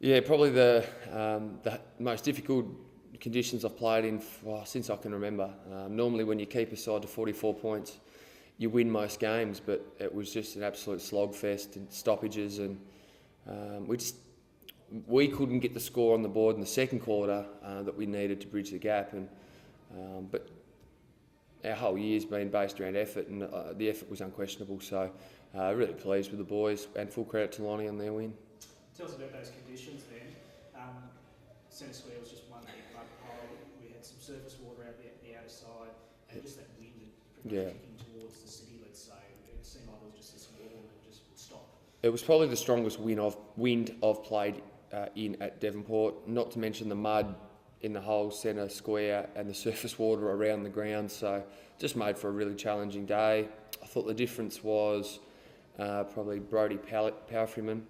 Yeah, probably the most difficult conditions I've played in since I can remember. Normally when you keep a side to 44 points, you win most games, but it was just an absolute slogfest and stoppages, and we couldn't get the score on the board in the second quarter that we needed to bridge the gap. But our whole year's been based around effort, and the effort was unquestionable. So really pleased with the boys, and full credit to Lonnie on their win. Tell us about those conditions then. Centre Square was just one big mud pile. We had some surface water out the outer side, and just that wind kicking towards the city, let's say. It seemed like there was just this wall and it just would stop. It was probably the strongest wind I've played in at Devonport, not to mention the mud in the whole centre square and the surface water around the ground, so just made for a really challenging day. I thought the difference was probably Brodie Powerfreeman.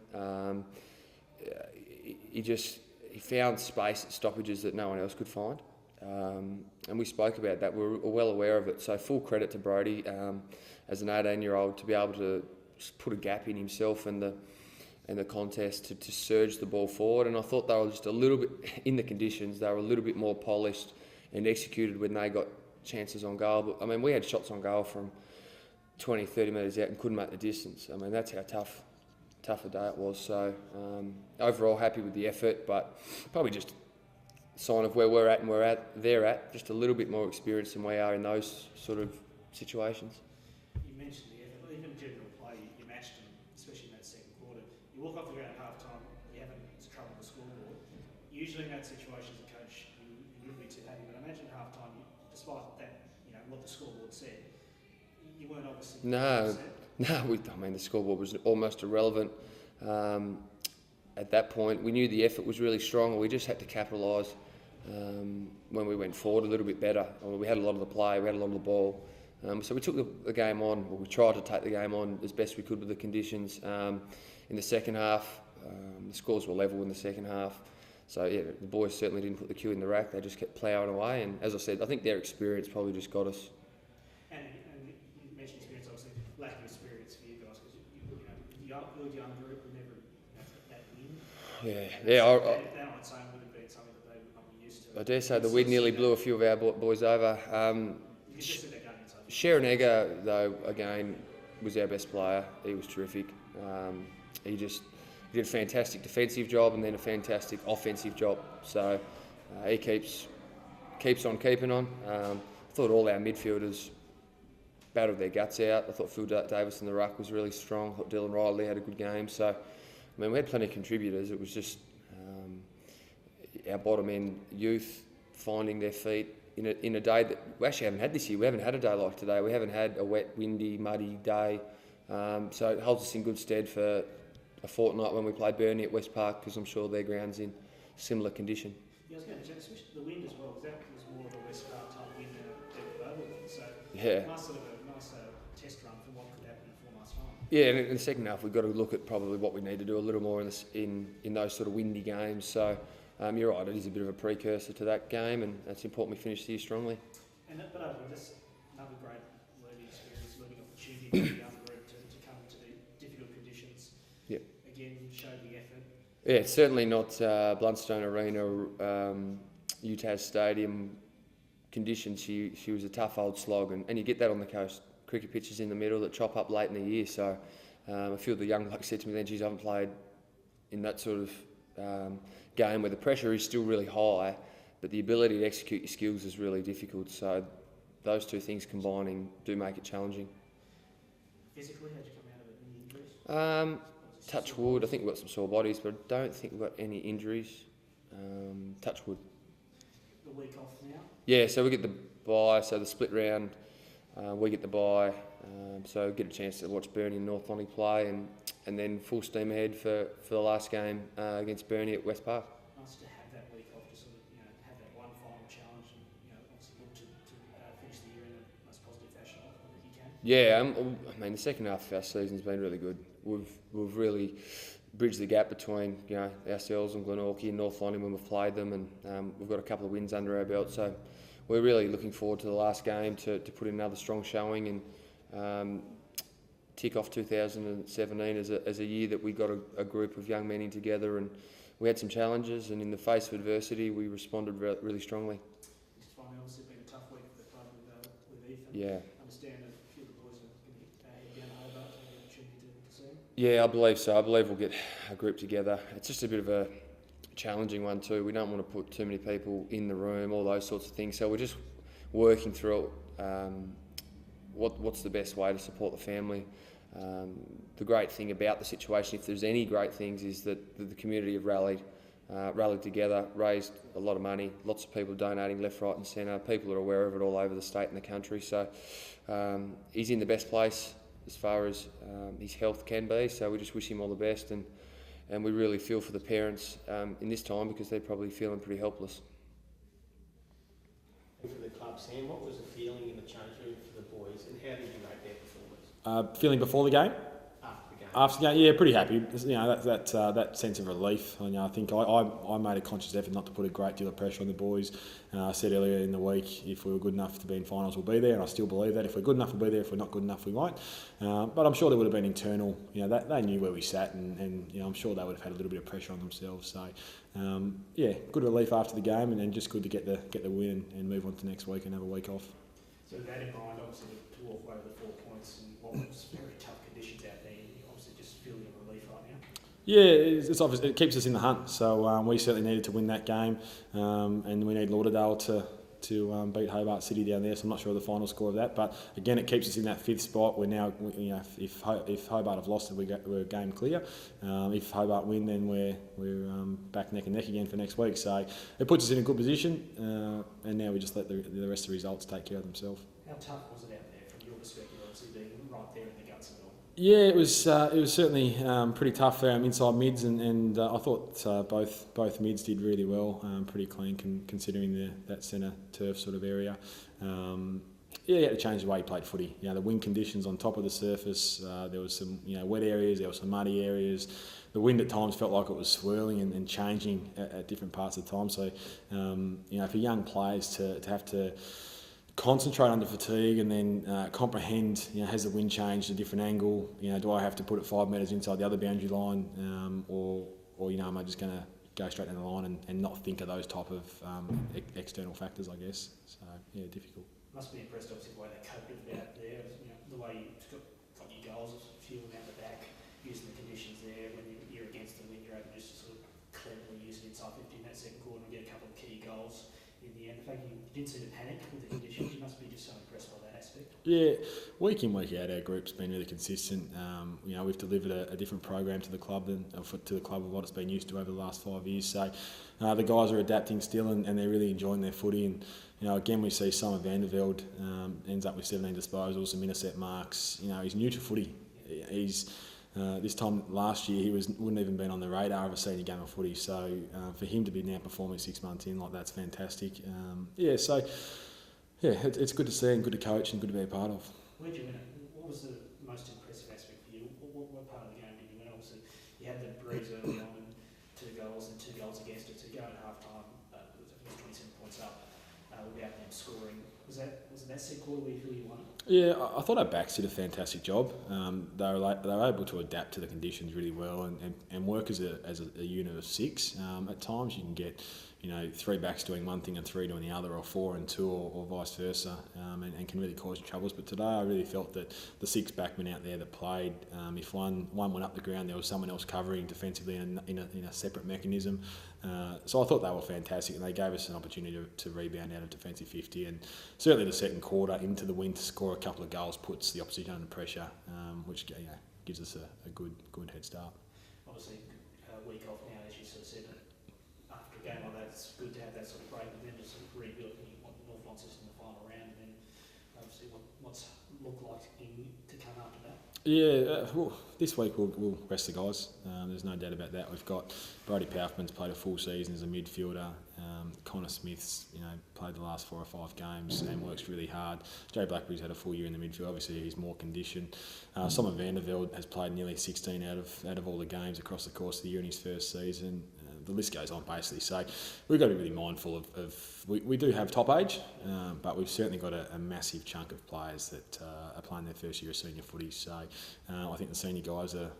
He found space at stoppages that no one else could find, and we spoke about that. We were well aware of it, so full credit to Brodie as an 18-year-old to be able to just put a gap in himself and the contest to surge the ball forward. And I thought they were just a little bit, in the conditions, they were a little bit more polished and executed when they got chances on goal. But I mean, we had shots on goal from 20, 30 metres out and couldn't make the distance. I mean, that's how tough a day it was. So overall happy with the effort, but probably just a sign of where we're at and they're at, just a little bit more experience than we are in those sort of situations. You mentioned the effort, even general play, you matched them, especially in that second quarter. You walk off the ground at half time, you haven't trouble the scoreboard. Usually in that situation as a coach, you wouldn't be too happy, but I imagine at half time, despite that, what the scoreboard said, you weren't obviously... No, I mean, the scoreboard was almost irrelevant. At that point, we knew the effort was really strong, and we just had to capitalise when we went forward a little bit better. We had a lot of the play, we had a lot of the ball. So we took the game on, or we tried to take the game on as best we could with the conditions. In the second half, the scores were level in the second half. So yeah, the boys certainly didn't put the cue in the rack, they just kept ploughing away. And as I said, I think their experience probably just got us. And you mentioned experience, obviously, lack of experience for you guys, because your young group would never have that win. Yeah. That I'd say would have been something that they would not be used to. I dare say the wind nearly blew a few of our boys over. Sharon Egger, though, again, was our best player. He was terrific. He did a fantastic defensive job and then a fantastic offensive job. So he keeps on keeping on. I thought all our midfielders battled their guts out. I thought Phil Davis in the ruck was really strong. I thought Dylan Riley had a good game. So, I mean, we had plenty of contributors. It was just our bottom end youth finding their feet in a day that we actually haven't had this year. We haven't had a day like today. We haven't had a wet, windy, muddy day. So it holds us in good stead for a fortnight when we play Burnie at West Park, because I'm sure their ground's in similar condition. Yeah, I was going to check, especially the wind as well, because that was more of a West Park type wind than a global wind. So yeah, nice test run for what could happen in 4 months' time. Yeah, and in the second half we've got to look at probably what we need to do a little more in those sort of windy games. So you're right, it is a bit of a precursor to that game, and it's important we finish the year strongly. But overall, that's another great learning experience, learning opportunity for the young group to come into the difficult conditions. Yep. Again, show the effort. Yeah, it's certainly not Blundstone Arena, UTAS Stadium conditions. She was a tough old slog, and you get that on the coast. Cricket pitches in the middle that chop up late in the year. So a few of the young blokes said to me then, geez, I haven't played in that sort of game where the pressure is still really high, but the ability to execute your skills is really difficult. So those two things combining do make it challenging. Physically, how'd you come out of it? Any injuries? Touch wood. I think we've got some sore bodies, but I don't think we've got any injuries. Touch wood. The week off now? Yeah, so we get the bye, so the split round, we get the bye, so get a chance to watch Burnie and North Lonnie play, and then full steam ahead for the last game against Burnie at West Park. Nice to have that week off to sort of have that one final challenge and obviously look to finish the year in the most positive fashion that you can. Yeah, I mean the second half of our season's been really good. We've really bridged the gap between ourselves and Glenorchy and North Lonnie when we've played them, and we've got a couple of wins under our belt. So we're really looking forward to the last game to put in another strong showing and tick off 2017 as a year that we got a group of young men in together and we had some challenges, and in the face of adversity, we responded really strongly. It's finally obviously been a tough week for the club with Ethan. Yeah. I understand that a few of the boys are going to head down to Hobart to have the opportunity to see him. Yeah, I believe so. I believe we'll get a group together. It's just a bit of a challenging one too. We don't want to put too many people in the room, all those sorts of things. So we're just working through what's the best way to support the family. The great thing about the situation, if there's any great things, is that the community have rallied together, raised a lot of money, lots of people donating left, right and centre. People are aware of it all over the state and the country. So he's in the best place as far as his health can be. So we just wish him all the best, and we really feel for the parents in this time, because they're probably feeling pretty helpless. For the club, Sam, what was the feeling in the change room for the boys, and how did you rate their performance? Feeling before the game? After the game. After the game, yeah, pretty happy. You know, that sense of relief. You know, I think I made a conscious effort not to put a great deal of pressure on the boys. I said earlier in the week, if we were good enough to be in finals, we'll be there, and I still believe that. If we're good enough, we'll be there. If we're not good enough, we won't. But I'm sure there would have been internal. You know, that they knew where we sat, and you know, I'm sure they would have had a little bit of pressure on themselves. So, yeah, good relief after the game, and then just good to get the win and move on to next week and have a week off. So with that in mind, obviously to walk away with the 4 points in what was very tough conditions out there, you obviously just feeling a relief right now. Yeah, it's obvious. It keeps us in the hunt. So we certainly needed to win that game, and we need Lauderdale to beat Hobart City down there. So I'm not sure of the final score of that, but again, it keeps us in that 5th spot. We're now, you know, if Hobart have lost, we're game clear. If Hobart win, then we're back neck and neck again for next week. So it puts us in a good position, and now we just let the rest of the results take care of themselves. How tough was it out there from your perspective, obviously being right there in the guts of it all? Yeah, it was certainly pretty tough for our inside mids, and I thought both mids did really well, pretty clean considering that centre turf sort of area. Yeah, he had to change the way he played footy. You know, the wind conditions on top of the surface, there was some wet areas, there were some muddy areas. The wind at times felt like it was swirling and changing at different parts of the time. So, for young players to have to concentrate under fatigue and then comprehend, has the wind changed a different angle? Do I have to put it 5 metres inside the other boundary line, or am I just going to go straight down the line and not think of those type of external factors, I guess. So, yeah, difficult. Must be impressed, obviously, the way they coped with it out there. The way you got your goals, a few of them out the back, using the conditions there. When you're against them, then you're able just to sort of cleverly use it inside 50 in that second quarter and get a couple of key goals in the end. The fact you didn't seem to panic with the conditions, you must be just so impressed by that aspect. Yeah, week in, week out, our group's been really consistent. We've delivered a different program to the club of what it's been used to over the last 5 years. So the guys are adapting still, and they're really enjoying their footy. And again, we see Simon Vandervelde ends up with 17 disposals, some intercept marks. He's new to footy. He's this time last year he wouldn't even been on the radar of a senior game of footy. So for him to be now performing 6 months in, that's fantastic. It's good to see and good to coach and good to be a part of. Where'd you win it? What was the most impressive aspect for you? What part of the game did you win? Obviously, you had the breeze early on and 2 goals and 2 goals against it. To go at half time, it was 27 points up without them scoring. Was it that second quarter where you feel you won? Yeah, I thought our backs did a fantastic job. They were able to adapt to the conditions really well and work as a unit of 6. At times you can get 3 backs doing one thing and 3 doing the other, or 4 and 2, or vice versa, and can really cause you troubles. But today I really felt that the 6 backmen out there that played, if one went up the ground, there was someone else covering defensively in a separate mechanism. So I thought they were fantastic, and they gave us an opportunity to rebound out of defensive 50. And certainly the second quarter into the win to score a couple of goals puts the opposition under pressure, which gives us a good head start. Obviously, a week off now, as you sort of said. After a game like that, it's good to have that sort of break, and then just sort of rebuild when you want North Launceston in the final round, and then obviously what's looked like to come after that. Yeah, this week we'll rest the guys. There's no doubt about that. We've got Brody Powerman's played a full season as a midfielder. Connor Smith's played the last 4 or 5 games and works really hard. Jay Blackberry's had a full year in the midfield. Obviously he's more conditioned. Simon Vandervelde has played nearly 16 out of all the games across the course of the year in his first season. the list goes on basically. So we've got to be really mindful of we do have top age, but we've certainly got a massive chunk of players that are playing their first year of senior footy. So I think the senior guys will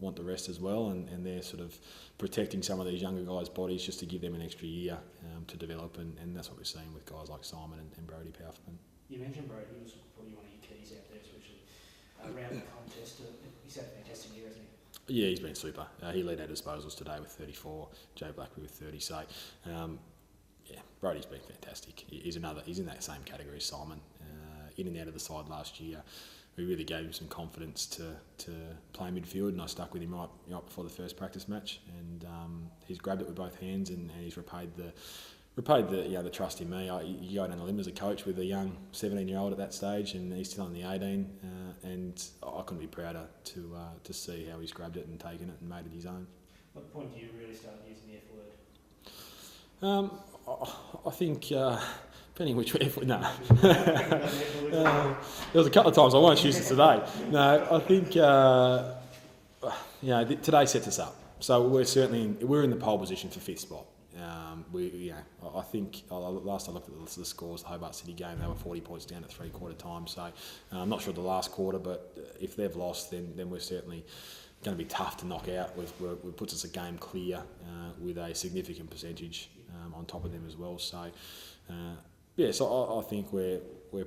want the rest as well, and they're sort of protecting some of these younger guys' bodies just to give them an extra year to develop, and that's what we're seeing with guys like Simon and Brody Powerful. You mentioned Brody, he was probably one of your keys out there, especially around the contest. He's had a fantastic year, hasn't he? Yeah, he's been super. He led our disposals today with 34, Joe Blackbury with 30. So, yeah, Brody's been fantastic. He's in that same category as Simon. In and out of the side last year, we really gave him some confidence to play midfield, and I stuck with him right before the first practice match, and he's grabbed it with both hands, and he's repaid the trust in me. You go down the limb as a coach with a young 17-year-old at that stage, and he's still on the 18, and I couldn't be prouder to see how he's grabbed it and taken it and made it his own. What point do you really start using the F word? I think depending which F word. No, there was a couple of times I won't use it today. No, I think today sets us up. So we're in the pole position for fifth spot. I think last I looked at the scores, the Hobart City game, they were 40 points down at three-quarter time. So I'm not sure the last quarter, but if they've lost, then we're certainly going to be tough to knock out. It puts us a game clear with a significant percentage on top of them as well. So so I think we're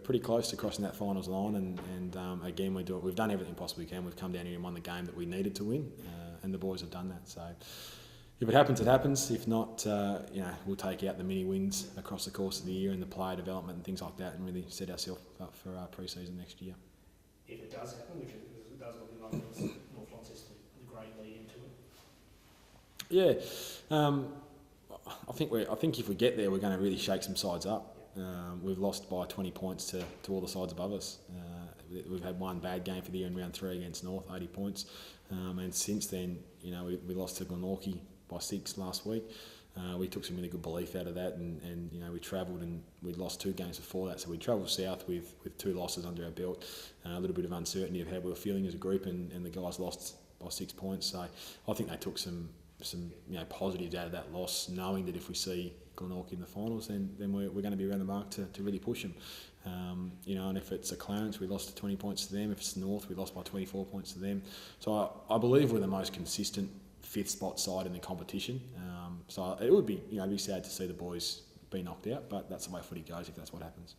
pretty close to crossing that finals line, and again we've done everything possible we can. We've come down here and won the game that we needed to win, and the boys have done that. So. If it happens, it happens. If not, we'll take out the mini wins across the course of the year and the player development and things like that, and really set ourselves up for pre-season next year. If it does happen, which it does look like North Launceston, the great lead into it. Yeah, I think if we get there, we're going to really shake some sides up. We've lost by 20 points to all the sides above us. We've had one bad game for the year in round 3 against North, 80 points, and since then, we lost to Glenorchy by 6 last week. We took some really good belief out of that, and we travelled and we'd lost 2 games before that, so we travelled south with 2 losses under our belt, a little bit of uncertainty of how we were feeling as a group, and the guys lost by 6 points. So I think they took some positives out of that loss, knowing that if we see Glenorchy in the finals, then we're going to be around the mark to really push them. And if it's a Clarence, we lost to 20 points to them. If it's North, we lost by 24 points to them. So I believe we're the most consistent 5th spot side in the competition. So it would be be sad to see the boys be knocked out, but that's the way footy goes if that's what happens.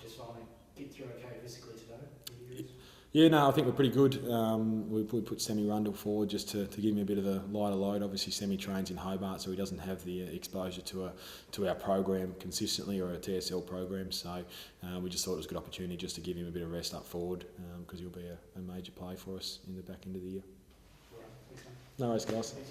Just finally, get through okay physically today? Yeah, no, I think we're pretty good. We put Semi Rundle forward just to give him a bit of a lighter load. Obviously, Semi trains in Hobart, so he doesn't have the exposure to our program consistently, or a TSL program. So we just thought it was a good opportunity just to give him a bit of rest up forward, because he'll be a major play for us in the back end of the year. All right, thanks, mate. No worries, guys. Thanks,